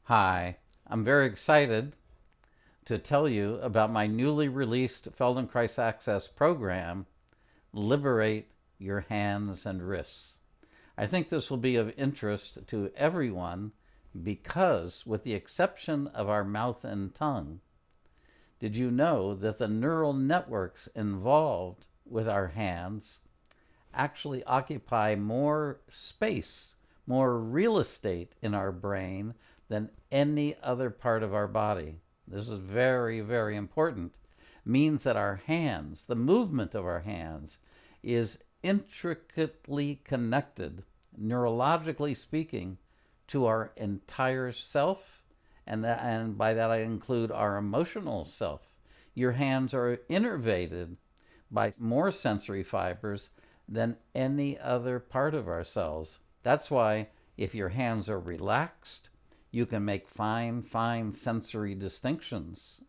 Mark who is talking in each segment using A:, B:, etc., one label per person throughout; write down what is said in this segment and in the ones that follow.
A: Hi, I'm very excited to tell you about my newly released Feldenkrais Access program, Liberate Your Hands and Wrists. I think this will be of interest to everyone because, with the exception of our mouth and tongue, did you know that the neural networks involved with our hands actually occupy more space, more real estate in our brain than any other part of our body? This is very, very important. Means that our hands, the movement of our hands, is intricately connected, neurologically speaking, to our entire self, and by that I include our emotional self. Your hands are innervated by more sensory fibers than any other part of ourselves. That's why if your hands are relaxed, you can make fine sensory distinctions.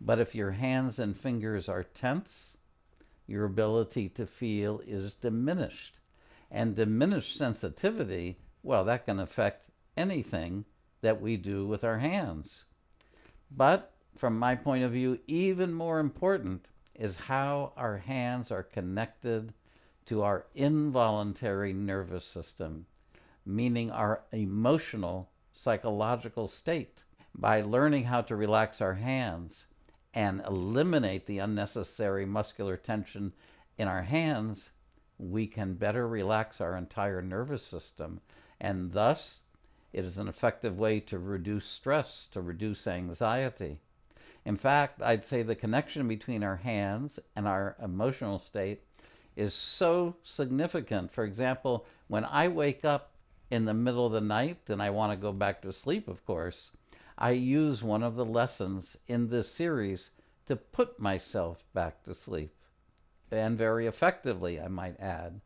A: But if your hands and fingers are tense, your ability to feel is diminished. And diminished sensitivity, well, that can affect anything that we do with our hands. But from my point of view, even more important is how our hands are connected to our involuntary nervous system, meaning our emotional, psychological state. By learning how to relax our hands and eliminate the unnecessary muscular tension in our hands, we can better relax our entire nervous system, and thus it is an effective way to reduce stress, to reduce anxiety. In fact, I'd say the connection between our hands and our emotional state is so significant. For example, when I wake up in the middle of the night and I want to go back to sleep, of course, I use one of the lessons in this series to put myself back to sleep. And very effectively, I might add.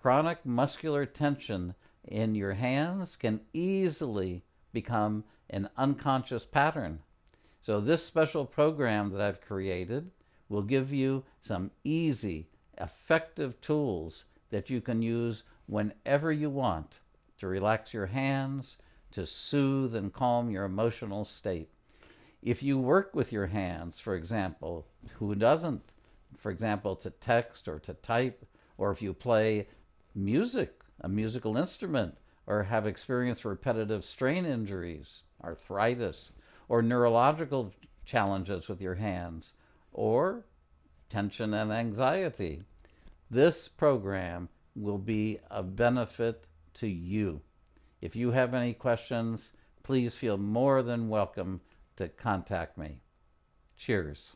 A: Chronic muscular tension in your hands can easily become an unconscious pattern. So this special program that I've created will give you some easy, effective tools that you can use whenever you want to relax your hands, to soothe and calm your emotional state. If you work with your hands, for example, who doesn't? For example, to text or to type, or if you play music, a musical instrument, or have experienced repetitive strain injuries, arthritis, or neurological challenges with your hands, or tension and anxiety, this program will be a benefit to you. If you have any questions, please feel more than welcome to contact me. Cheers.